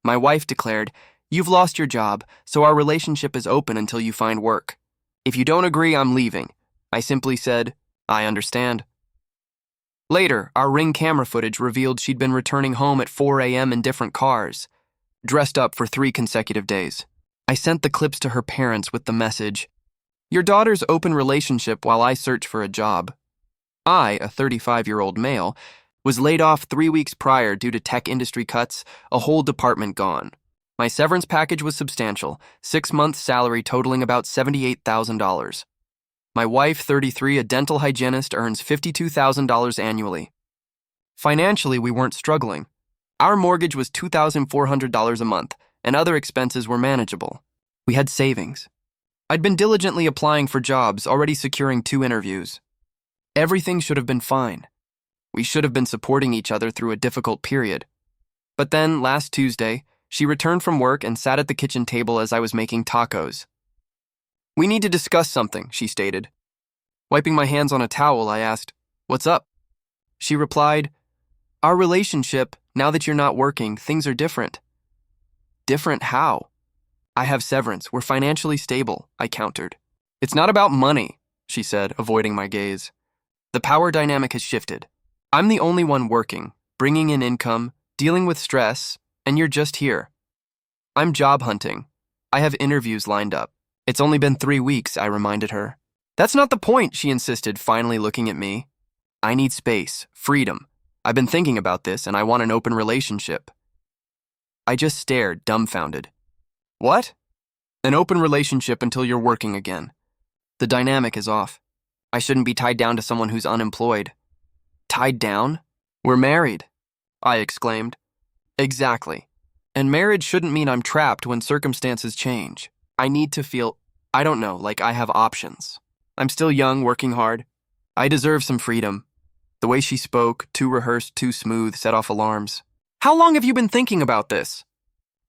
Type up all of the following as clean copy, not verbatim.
My wife declared, "You've lost your job, so our relationship is open until you find work. If you don't agree, I'm leaving." I simply said, "I understand." Later, our Ring camera footage revealed she'd been returning home at 4 a.m. in different cars, dressed up for 3 consecutive days. I sent the clips to her parents with the message, "Your daughter's open relationship while I search for a job." I, a 35-year-old male, was laid off 3 weeks prior due to tech industry cuts, a whole department gone. My severance package was substantial, 6 months' salary totaling about $78,000. My wife, 33, a dental hygienist, earns $52,000 annually. Financially, we weren't struggling. Our mortgage was $2,400 a month, and other expenses were manageable. We had savings. I'd been diligently applying for jobs, already securing 2 interviews. Everything should have been fine. We should have been supporting each other through a difficult period. But then, last Tuesday, she returned from work and sat at the kitchen table as I was making tacos. "We need to discuss something," she stated. Wiping my hands on a towel, I asked, "What's up?" She replied, "Our relationship, now that you're not working, things are different." "Different how?" "I have severance. We're financially stable," I countered. "It's not about money," she said, avoiding my gaze. "The power dynamic has shifted. I'm the only one working, bringing in income, dealing with stress, and you're just here. I'm job hunting. I have interviews lined up." "It's only been 3 weeks," I reminded her. "That's not the point," she insisted, finally looking at me. "I need space, freedom. I've been thinking about this, and I want an open relationship." I just stared, dumbfounded. "What?" "An open relationship until you're working again. The dynamic is off. I shouldn't be tied down to someone who's unemployed." "Tied down? We're married," I exclaimed. "Exactly. And marriage shouldn't mean I'm trapped when circumstances change. I need to feel, I don't know, like I have options. I'm still young, working hard. I deserve some freedom." The way she spoke, too rehearsed, too smooth, set off alarms. "How long have you been thinking about this?"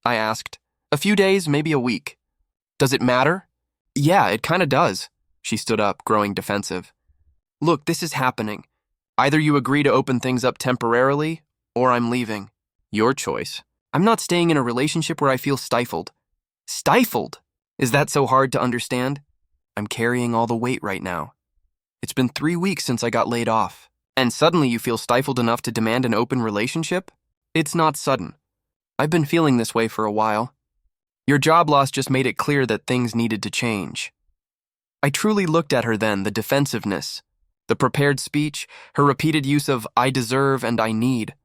I asked. "A few days, maybe a week." "Does it matter?" "Yeah, it kinda does." She stood up, growing defensive. "Look, this is happening. Either you agree to open things up temporarily, or I'm leaving. Your choice. I'm not staying in a relationship where I feel stifled." "Stifled? Is that so hard to understand?" "I'm carrying all the weight right now. It's been 3 weeks since I got laid off. And suddenly you feel stifled enough to demand an open relationship? It's not sudden. I've been feeling this way for a while. Your job loss just made it clear that things needed to change." I truly looked at her then, the defensiveness, the prepared speech, her repeated use of "I deserve" and "I need."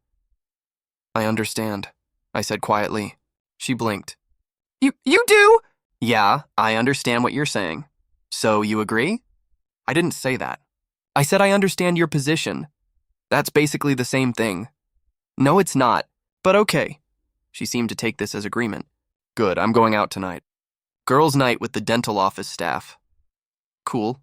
"I understand," I said quietly. She blinked. You do?" "Yeah, I understand what you're saying. So you agree?" "I didn't say that. I said I understand your position. That's basically the same thing." "No, it's not. But okay." She seemed to take this as agreement. "Good, I'm going out tonight. Girls' night with the dental office staff." "Cool."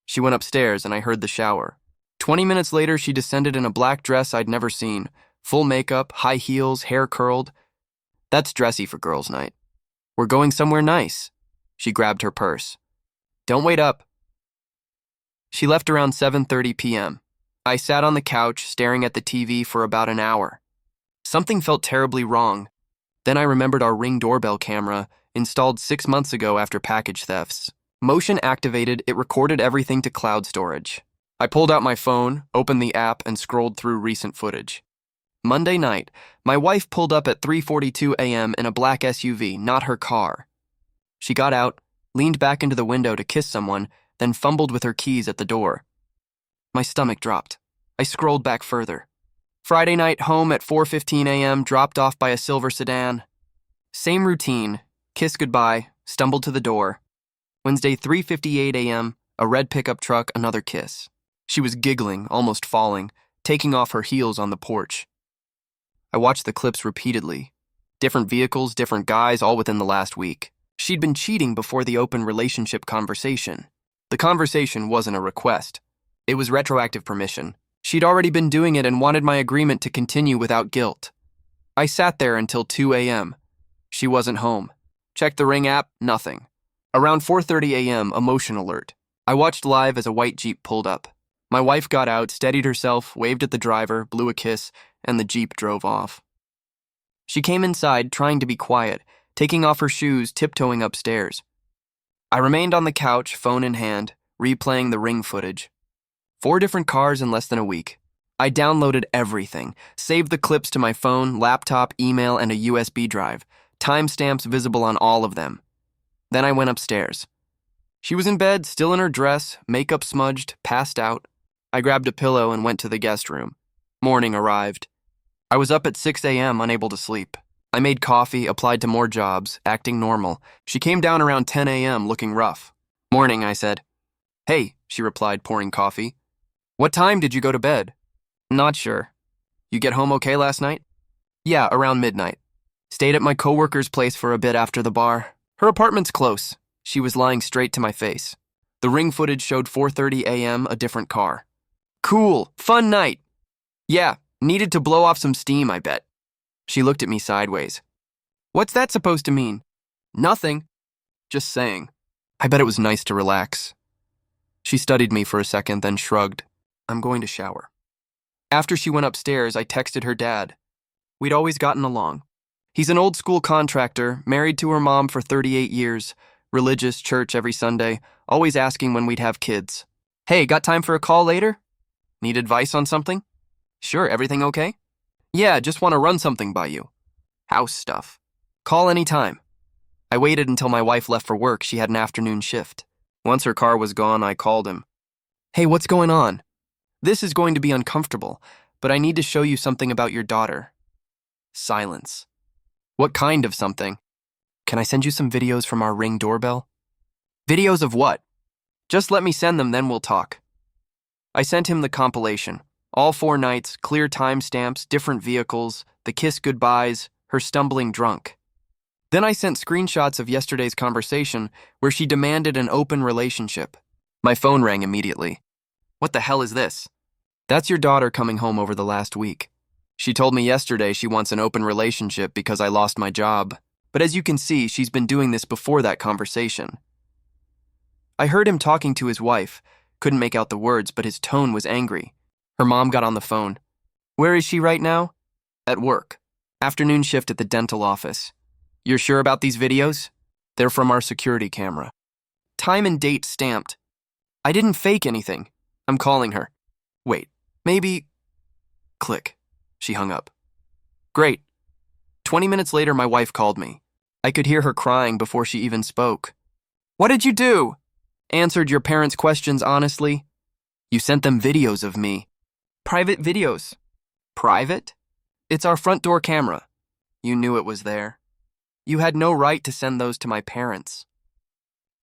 She went upstairs and I heard the shower. 20 minutes later, she descended in a black dress I'd never seen. Full makeup, high heels, hair curled. That's dressy for girls' night. "We're going somewhere nice." She grabbed her purse. "Don't wait up." She left around 7:30 p.m. I sat on the couch, staring at the TV for about an hour. Something felt terribly wrong. Then I remembered our Ring doorbell camera, installed 6 months ago after package thefts. Motion activated, it recorded everything to cloud storage. I pulled out my phone, opened the app, and scrolled through recent footage. Monday night, my wife pulled up at 3:42 a.m. in a black SUV, not her car. She got out, leaned back into the window to kiss someone, then fumbled with her keys at the door. My stomach dropped. I scrolled back further. Friday night, home at 4:15 a.m., dropped off by a silver sedan. Same routine, kiss goodbye, stumbled to the door. Wednesday, 3:58 a.m., a red pickup truck, another kiss. She was giggling, almost falling, taking off her heels on the porch. I watched the clips repeatedly. Different vehicles, different guys, all within the last week. She'd been cheating before the open relationship conversation. The conversation wasn't a request. It was retroactive permission. She'd already been doing it and wanted my agreement to continue without guilt. I sat there until 2 a.m. She wasn't home. Checked the Ring app, nothing. Around 4:30 a.m., emotion alert. I watched live as a white Jeep pulled up. My wife got out, steadied herself, waved at the driver, blew a kiss, and the Jeep drove off. She came inside, trying to be quiet, taking off her shoes, tiptoeing upstairs. I remained on the couch, phone in hand, replaying the Ring footage. 4 different cars in less than a week. I downloaded everything, saved the clips to my phone, laptop, email, and a USB drive, timestamps visible on all of them. Then I went upstairs. She was in bed, still in her dress, makeup smudged, passed out. I grabbed a pillow and went to the guest room. Morning arrived. I was up at 6 a.m., unable to sleep. I made coffee, applied to more jobs, acting normal. She came down around 10 a.m., looking rough. Morning, I said. Hey, she replied, pouring coffee. What time did you go to bed? Not sure. You get home okay last night? Yeah, around midnight. Stayed at my coworker's place for a bit after the bar. Her apartment's close. She was lying straight to my face. The Ring footage showed 4:30 a.m., a different car. Cool, fun night. Yeah, needed to blow off some steam, I bet. She looked at me sideways. What's that supposed to mean? Nothing. Just saying. I bet it was nice to relax. She studied me for a second, then shrugged. I'm going to shower. After she went upstairs, I texted her dad. We'd always gotten along. He's an old-school contractor, married to her mom for 38 years, religious, church every Sunday, always asking when we'd have kids. Hey, got time for a call later? Need advice on something? Sure, everything okay? Yeah, just want to run something by you. House stuff. Call anytime. I waited until my wife left for work. She had an afternoon shift. Once her car was gone, I called him. Hey, what's going on? This is going to be uncomfortable, but I need to show you something about your daughter. Silence. What kind of something? Can I send you some videos from our Ring doorbell? Videos of what? Just let me send them, then we'll talk. I sent him the compilation. All 4 nights, clear timestamps, different vehicles, the kiss goodbyes, her stumbling drunk. Then I sent screenshots of yesterday's conversation where she demanded an open relationship. My phone rang immediately. What the hell is this? That's your daughter coming home over the last week. She told me yesterday she wants an open relationship because I lost my job. But as you can see, she's been doing this before that conversation. I heard him talking to his wife. Couldn't make out the words, but his tone was angry. Her mom got on the phone. Where is she right now? At work. Afternoon shift at the dental office. You're sure about these videos? They're from our security camera. Time and date stamped. I didn't fake anything. I'm calling her. Wait, maybe... Click. She hung up. Great. 20 minutes later, my wife called me. I could hear her crying before she even spoke. What did you do? Answered your parents' questions honestly. You sent them videos of me. Private videos. Private? It's our front door camera. You knew it was there. You had no right to send those to my parents.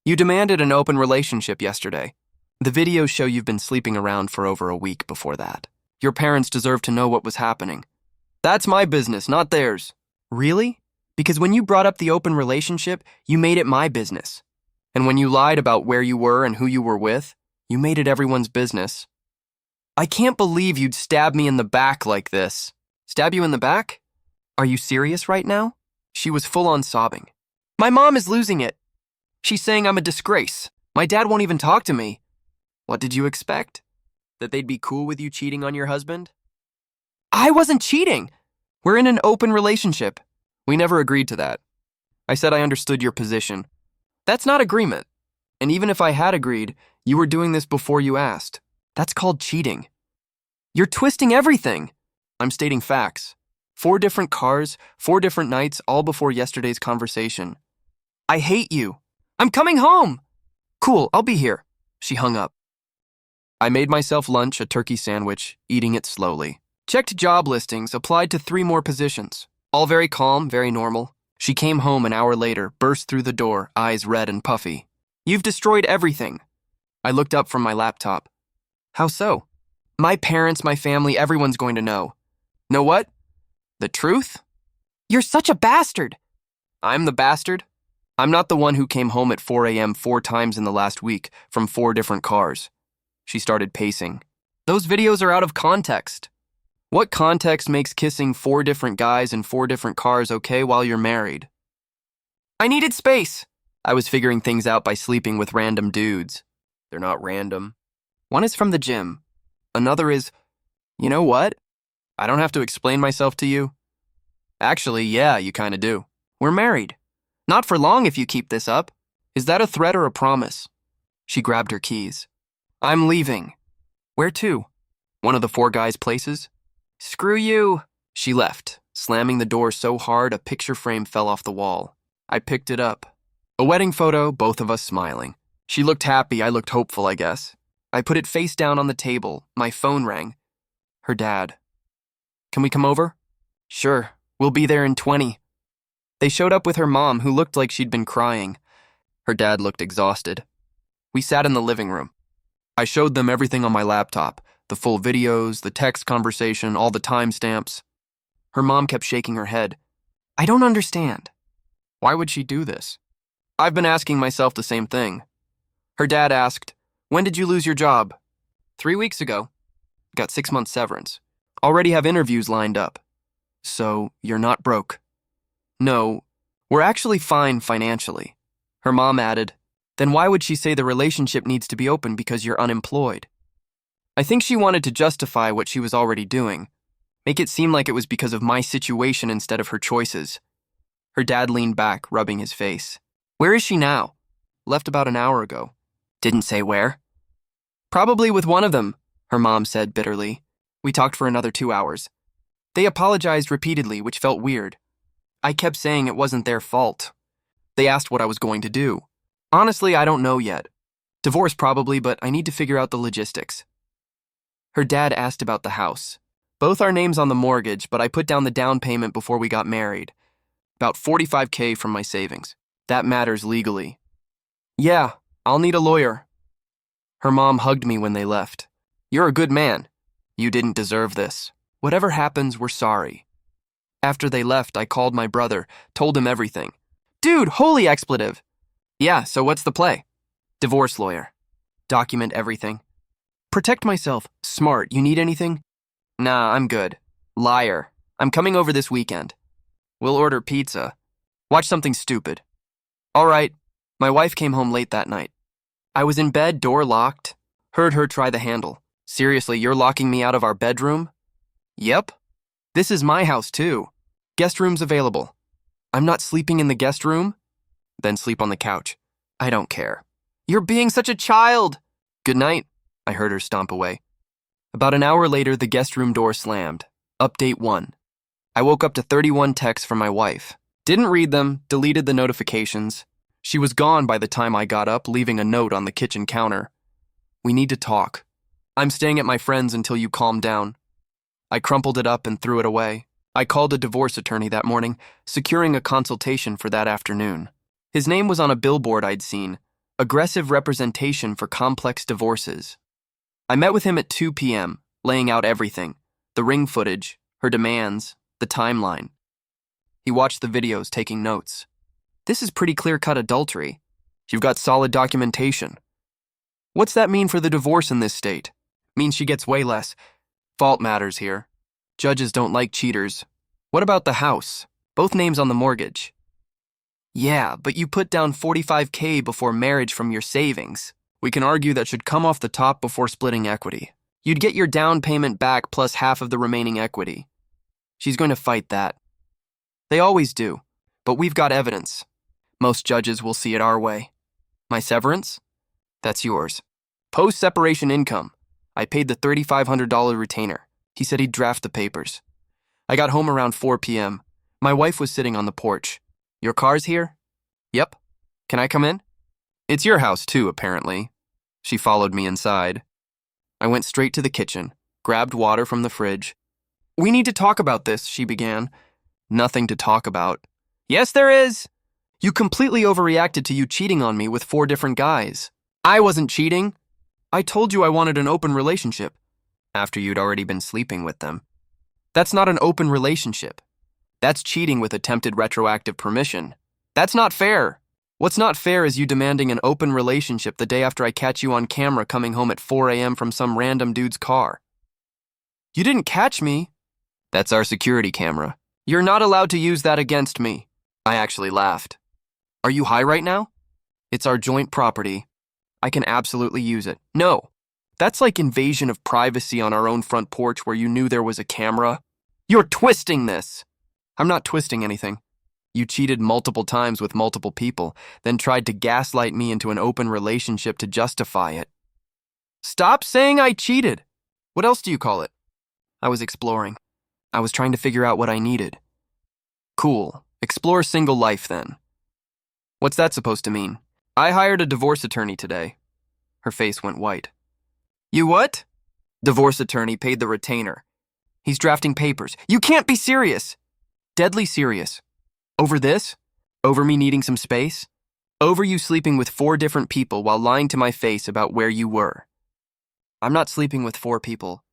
You demanded an open relationship yesterday. The videos show you've been sleeping around for over a week before that. Your parents deserve to know what was happening. That's my business, not theirs. Really? Because when you brought up the open relationship, you made it my business. And when you lied about where you were and who you were with, you made it everyone's business. I can't believe you'd stab me in the back like this. Stab you in the back? Are you serious right now? She was full on sobbing. My mom is losing it. She's saying I'm a disgrace. My dad won't even talk to me. What did you expect? That they'd be cool with you cheating on your husband? I wasn't cheating. We're in an open relationship. We never agreed to that. I said I understood your position. That's not agreement. And even if I had agreed, you were doing this before you asked. That's called cheating. You're twisting everything. I'm stating facts. 4 different cars, 4 different nights, all before yesterday's conversation. I hate you. I'm coming home. Cool, I'll be here. She hung up. I made myself lunch, a turkey sandwich, eating it slowly. Checked job listings, applied to 3 more positions. All very calm, very normal. She came home an hour later, burst through the door, eyes red and puffy. You've destroyed everything. I looked up from my laptop. How so? My parents, my family, everyone's going to know. Know what? The truth? You're such a bastard. I'm the bastard? I'm not the one who came home at 4 a.m. 4 times in the last week from 4 different cars. She started pacing. Those videos are out of context. What context makes kissing 4 different guys in 4 different cars okay while you're married? I needed space. I was figuring things out by sleeping with random dudes. They're not random. One is from the gym. Another is, you know what? I don't have to explain myself to you. Actually, yeah, you kinda do. We're married. Not for long if you keep this up. Is that a threat or a promise? She grabbed her keys. I'm leaving. Where to? One of the four guys' places? Screw you. She left, slamming the door so hard a picture frame fell off the wall. I picked it up. A wedding photo, both of us smiling. She looked happy, I looked hopeful, I guess. I put it face down on the table. My phone rang. Her dad. Can we come over? Sure, we'll be there in 20. They showed up with her mom, who looked like she'd been crying. Her dad looked exhausted. We sat in the living room. I showed them everything on my laptop, the full videos, the text conversation, all the timestamps. Her mom kept shaking her head. I don't understand. Why would she do this? I've been asking myself the same thing. Her dad asked, when did you lose your job? 3 weeks ago. Got 6 months severance. Already have interviews lined up. So, you're not broke. No, we're actually fine financially. Her mom added, then why would she say the relationship needs to be open because you're unemployed? I think she wanted to justify what she was already doing, make it seem like it was because of my situation instead of her choices. Her dad leaned back, rubbing his face. Where is she now? Left about an hour ago. Didn't say where. Probably with one of them, her mom said bitterly. We talked for another 2 hours. They apologized repeatedly, which felt weird. I kept saying it wasn't their fault. They asked what I was going to do. Honestly, I don't know yet. Divorce probably, but I need to figure out the logistics. Her dad asked about the house. Both our names on the mortgage, but I put down the down payment before we got married. About $45K from my savings. That matters legally. Yeah, I'll need a lawyer. Her mom hugged me when they left. You're a good man. You didn't deserve this. Whatever happens, we're sorry. After they left, I called my brother, told him everything. Dude, holy expletive. Yeah, so what's the play? Divorce lawyer. Document everything. Protect myself. Smart. You need anything? Nah, I'm good. Liar. I'm coming over this weekend. We'll order pizza. Watch something stupid. All right. My wife came home late that night. I was in bed, door locked. Heard her try the handle. Seriously, you're locking me out of our bedroom? Yep. This is my house, too. Guest room's available. I'm not sleeping in the guest room? Then sleep on the couch. I don't care. You're being such a child. Good night. I heard her stomp away. About an hour later, the guest room door slammed. Update 1. I woke up to 31 texts from my wife. Didn't read them, deleted the notifications. She was gone by the time I got up, leaving a note on the kitchen counter. We need to talk. I'm staying at my friend's until you calm down. I crumpled it up and threw it away. I called a divorce attorney that morning, securing a consultation for that afternoon. His name was on a billboard I'd seen, Aggressive Representation for Complex Divorces. I met with him at 2 p.m., laying out everything, the ring footage, her demands, the timeline. He watched the videos, taking notes. This is pretty clear-cut adultery. You've got solid documentation. What's that mean for the divorce in this state? Means she gets way less. Fault matters here. Judges don't like cheaters. What about the house? Both names on the mortgage. Yeah, but you put down $45K before marriage from your savings. We can argue that should come off the top before splitting equity. You'd get your down payment back plus half of the remaining equity. She's going to fight that. They always do, but we've got evidence. Most judges will see it our way. My severance? That's yours. Post-separation income. I paid the $3,500 retainer. He said he'd draft the papers. I got home around 4 p.m. My wife was sitting on the porch. Your car's here? Yep. Can I come in? It's your house too, apparently. She followed me inside. I went straight to the kitchen, grabbed water from the fridge. We need to talk about this, she began. Nothing to talk about. Yes, there is. You completely overreacted to you cheating on me with 4 different guys. I wasn't cheating. I told you I wanted an open relationship. After you'd already been sleeping with them. That's not an open relationship. That's cheating with attempted retroactive permission. That's not fair. What's not fair is you demanding an open relationship the day after I catch you on camera coming home at 4 a.m. from some random dude's car. You didn't catch me. That's our security camera. You're not allowed to use that against me. I actually laughed. Are you high right now? It's our joint property. I can absolutely use it. No. That's like invasion of privacy on our own front porch where you knew there was a camera. You're twisting this. I'm not twisting anything. You cheated multiple times with multiple people, then tried to gaslight me into an open relationship to justify it. Stop saying I cheated. What else do you call it? I was exploring. I was trying to figure out what I needed. Cool. Explore single life then. What's that supposed to mean? I hired a divorce attorney today. Her face went white. You what? Divorce attorney paid the retainer. He's drafting papers. You can't be serious. Deadly serious. Over this? Over me needing some space? Over you sleeping with 4 different people while lying to my face about where you were. I'm not sleeping with 4 people.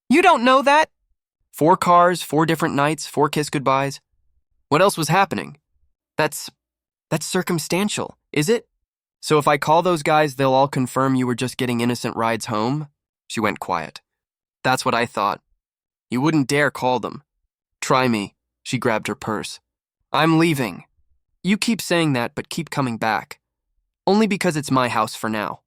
You don't know that? 4 cars, 4 different nights, 4 kiss goodbyes. What else was happening? That's circumstantial, is it? So if I call those guys, they'll all confirm you were just getting innocent rides home? She went quiet. That's what I thought. You wouldn't dare call them. Try me. She grabbed her purse. I'm leaving. You keep saying that, but keep coming back. Only because it's my house for now.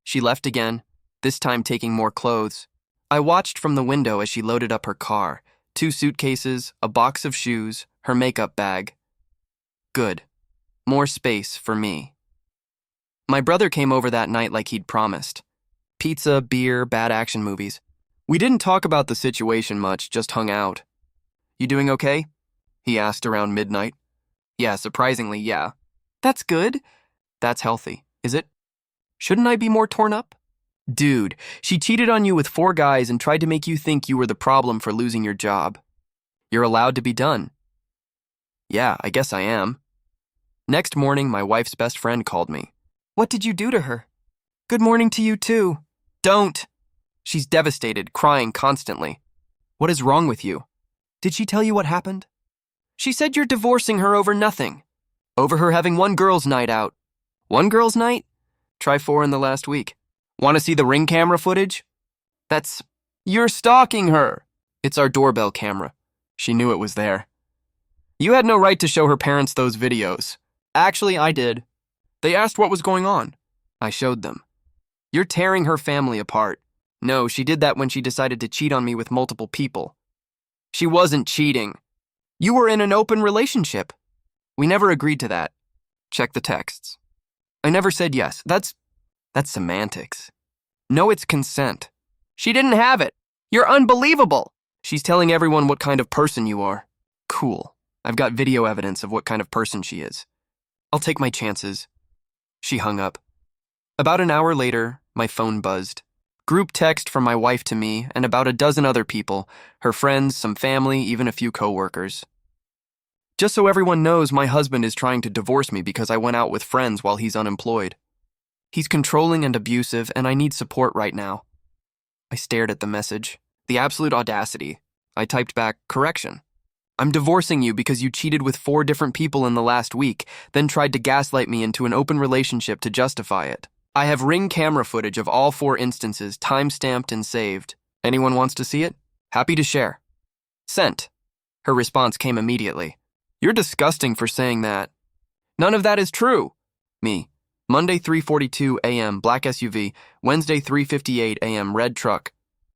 She left again, this time taking more clothes. I watched from the window as she loaded up her car, 2 suitcases, a box of shoes, her makeup bag. Good. More space for me. My brother came over that night like he'd promised. Pizza, beer, bad action movies. We didn't talk about the situation much, just hung out. You doing okay? He asked around midnight. Yeah, surprisingly, yeah. That's good. That's healthy, is it? Shouldn't I be more torn up? Dude, she cheated on you with 4 guys and tried to make you think you were the problem for losing your job. You're allowed to be done. Yeah, I guess I am. Next morning, my wife's best friend called me. What did you do to her? Good morning to you too. Don't. She's devastated, crying constantly. What is wrong with you? Did she tell you what happened? She said you're divorcing her over nothing. Over her having 1 girls' night out. 1 girls' night? Try 4 in the last week. Want to see the Ring camera footage? You're stalking her. It's our doorbell camera. She knew it was there. You had no right to show her parents those videos. Actually, I did. They asked what was going on. I showed them. You're tearing her family apart. No, she did that when she decided to cheat on me with multiple people. She wasn't cheating. You were in an open relationship. We never agreed to that. Check the texts. I never said yes. That's semantics. No, it's consent. She didn't have it. You're unbelievable. She's telling everyone what kind of person you are. Cool. I've got video evidence of what kind of person she is. I'll take my chances. She hung up. About an hour later, my phone buzzed. Group text from my wife to me and about a dozen other people, her friends, some family, even a few coworkers. Just so everyone knows, my husband is trying to divorce me because I went out with friends while he's unemployed. He's controlling and abusive, and I need support right now. I stared at the message. The absolute audacity. I typed back, correction. I'm divorcing you because you cheated with 4 different people in the last week, then tried to gaslight me into an open relationship to justify it. I have Ring camera footage of all 4 instances, time-stamped and saved. Anyone wants to see it? Happy to share. Sent. Her response came immediately. You're disgusting for saying that. None of that is true. Me. Monday 3:42 a.m. black SUV, Wednesday 3:58 a.m. red truck,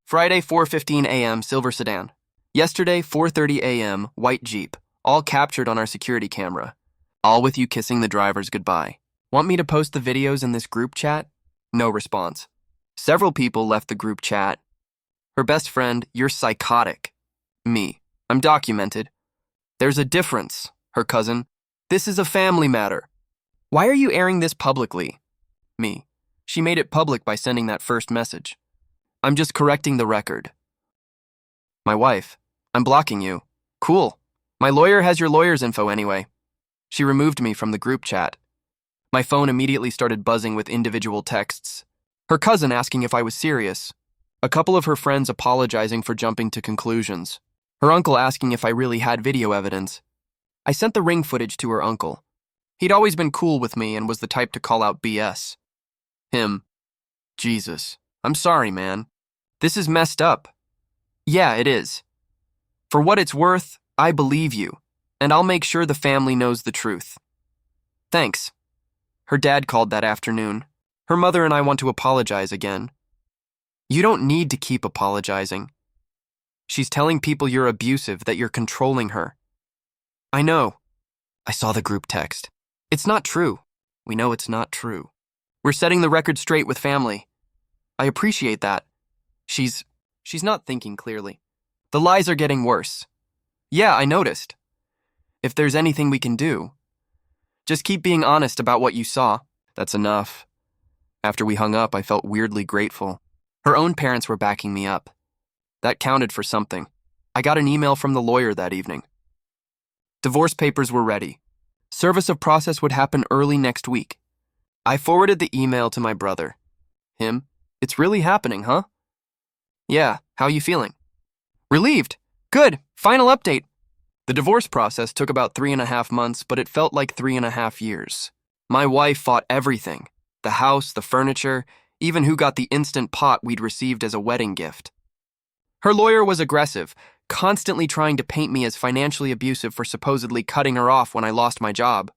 Friday 4:15 a.m. silver sedan. Yesterday, 4:30 a.m., white Jeep, all captured on our security camera. All with you kissing the drivers goodbye. Want me to post the videos in this group chat? No response. Several people left the group chat. Her best friend, you're psychotic. Me, I'm documented. There's a difference, her cousin. This is a family matter. Why are you airing this publicly? Me, she made it public by sending that first message. I'm just correcting the record. My wife, I'm blocking you. Cool. My lawyer has your lawyer's info anyway. She removed me from the group chat. My phone immediately started buzzing with individual texts. Her cousin asking if I was serious. A couple of her friends apologizing for jumping to conclusions. Her uncle asking if I really had video evidence. I sent the Ring footage to her uncle. He'd always been cool with me and was the type to call out BS. Him. Jesus. I'm sorry, man. This is messed up. Yeah, it is. For what it's worth, I believe you, and I'll make sure the family knows the truth. Thanks. Her dad called that afternoon. Her mother and I want to apologize again. You don't need to keep apologizing. She's telling people you're abusive, that you're controlling her. I know. I saw the group text. It's not true. We know it's not true. We're setting the record straight with family. I appreciate that. She's not thinking clearly. The lies are getting worse. Yeah, I noticed. If there's anything we can do, just keep being honest about what you saw. That's enough. After we hung up, I felt weirdly grateful. Her own parents were backing me up. That counted for something. I got an email from the lawyer that evening. Divorce papers were ready. Service of process would happen early next week. I forwarded the email to my brother. Him? It's really happening, huh? Yeah, how you feeling? Relieved. Good. Final update. The divorce process took about 3.5 months, but it felt like 3.5 years. My wife fought everything. The house, the furniture, even who got the instant pot we'd received as a wedding gift. Her lawyer was aggressive, constantly trying to paint me as financially abusive for supposedly cutting her off when I lost my job.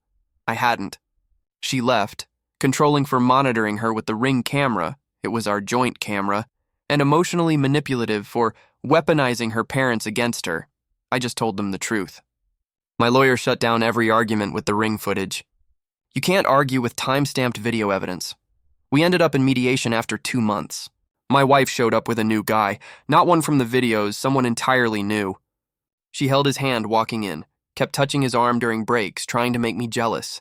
I hadn't. She left, controlling for monitoring her with the Ring camera, it was our joint camera, and emotionally manipulative for weaponizing her parents against her. I just told them the truth. My lawyer shut down every argument with the Ring footage. You can't argue with time-stamped video evidence. We ended up in mediation after 2 months. My wife showed up with a new guy, not one from the videos, someone entirely new. She held his hand walking in, kept touching his arm during breaks, trying to make me jealous.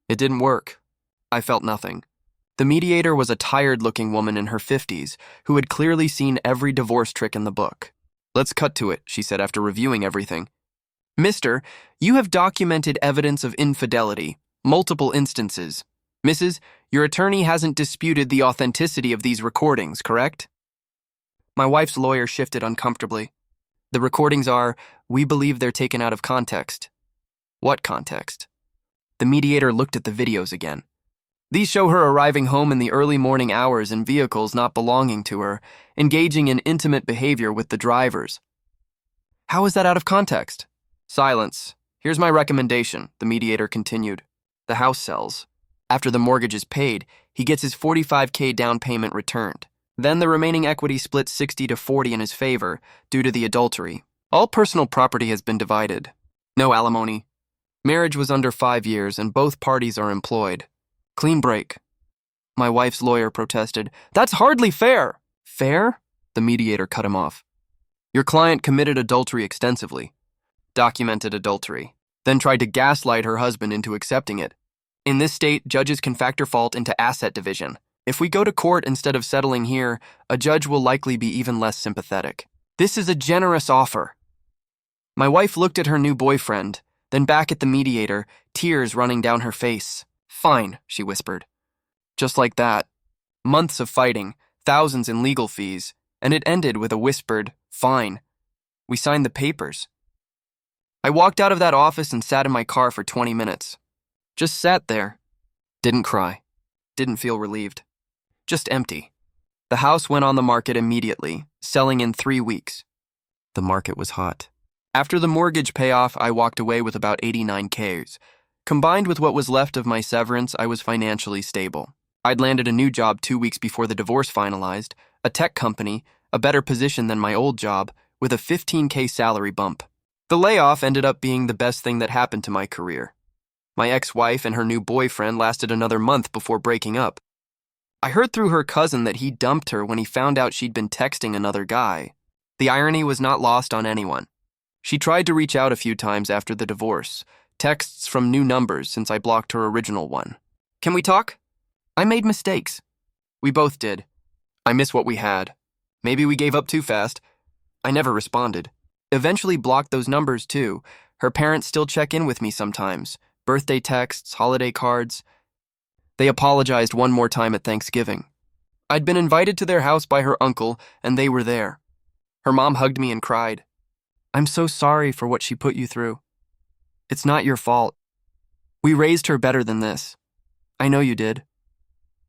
It didn't work. I felt nothing. The mediator was a tired-looking woman in her 50s who had clearly seen every divorce trick in the book. Let's cut to it, she said after reviewing everything. Mister, you have documented evidence of infidelity, multiple instances. Mrs., your attorney hasn't disputed the authenticity of these recordings, correct? My wife's lawyer shifted uncomfortably. The recordings are, we believe they're taken out of context. What context? The mediator looked at the videos again. These show her arriving home in the early morning hours in vehicles not belonging to her, engaging in intimate behavior with the drivers. How is that out of context? Silence. Here's my recommendation, the mediator continued. The house sells. After the mortgage is paid, he gets his $45,000 down payment returned. Then the remaining equity splits 60-40 in his favor due to the adultery. All personal property has been divided. No alimony. Marriage was under 5 years and both parties are employed. Clean break. My wife's lawyer protested. That's hardly fair. Fair? The mediator cut him off. Your client committed adultery extensively. Documented adultery. Then tried to gaslight her husband into accepting it. In this state, judges can factor fault into asset division. If we go to court instead of settling here, a judge will likely be even less sympathetic. This is a generous offer. My wife looked at her new boyfriend, then back at the mediator, tears running down her face. Fine, she whispered. Just like that. Months of fighting, thousands in legal fees, and it ended with a whispered, fine. We signed the papers. I walked out of that office and sat in my car for 20 minutes. Just sat there. Didn't cry. Didn't feel relieved. Just empty. The house went on the market immediately, selling in 3 weeks. The market was hot. After the mortgage payoff, I walked away with about $89,000. Combined with what was left of my severance, I was financially stable. I'd landed a new job 2 weeks before the divorce finalized, a tech company, a better position than my old job, with a $15,000 salary bump. The layoff ended up being the best thing that happened to my career. My ex-wife and her new boyfriend lasted another month before breaking up. I heard through her cousin that he dumped her when he found out she'd been texting another guy. The irony was not lost on anyone. She tried to reach out a few times after the divorce, texts from new numbers since I blocked her original one. Can we talk? I made mistakes. We both did. I miss what we had. Maybe we gave up too fast. I never responded. Eventually blocked those numbers too. Her parents still check in with me sometimes. Birthday texts, holiday cards. They apologized one more time at Thanksgiving. I'd been invited to their house by her uncle, and they were there. Her mom hugged me and cried. I'm so sorry for what she put you through. It's not your fault. We raised her better than this. I know you did.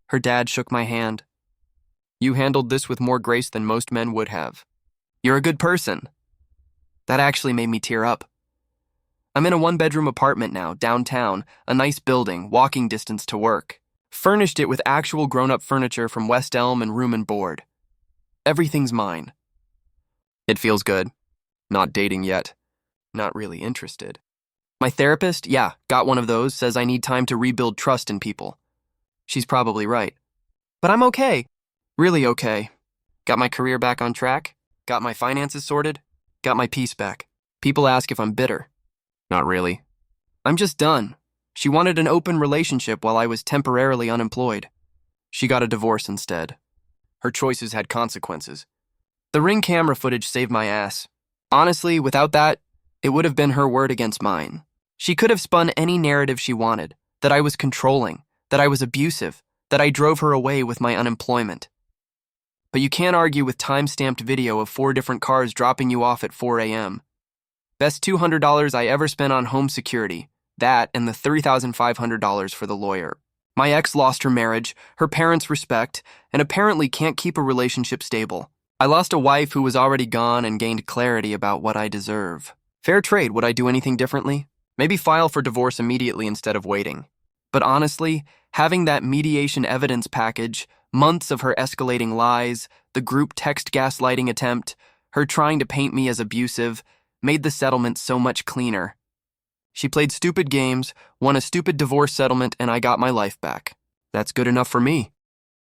Her dad shook my hand. You handled this with more grace than most men would have. You're a good person. That actually made me tear up. I'm in a 1-bedroom apartment now, downtown, a nice building, walking distance to work. Furnished it with actual grown-up furniture from West Elm and room and board. Everything's mine. It feels good. Not dating yet. Not really interested. My therapist, yeah, got one of those, says I need time to rebuild trust in people. She's probably right. But I'm okay. Really okay. Got my career back on track. Got my finances sorted. Got my peace back. People ask if I'm bitter. Not really. I'm just done. She wanted an open relationship while I was temporarily unemployed. She got a divorce instead. Her choices had consequences. The Ring camera footage saved my ass. Honestly, without that, it would have been her word against mine. She could have spun any narrative she wanted, that I was controlling, that I was abusive, that I drove her away with my unemployment. But you can't argue with time-stamped video of 4 different cars dropping you off at 4 a.m. Best $200 I ever spent on home security, that and the $3,500 for the lawyer. My ex lost her marriage, her parents' respect, and apparently can't keep a relationship stable. I lost a wife who was already gone and gained clarity about what I deserve. Fair trade, would I do anything differently? Maybe file for divorce immediately instead of waiting. But honestly, having that mediation evidence package, months of her escalating lies, the group text gaslighting attempt, her trying to paint me as abusive, made the settlement so much cleaner. She played stupid games, won a stupid divorce settlement, and I got my life back. That's good enough for me.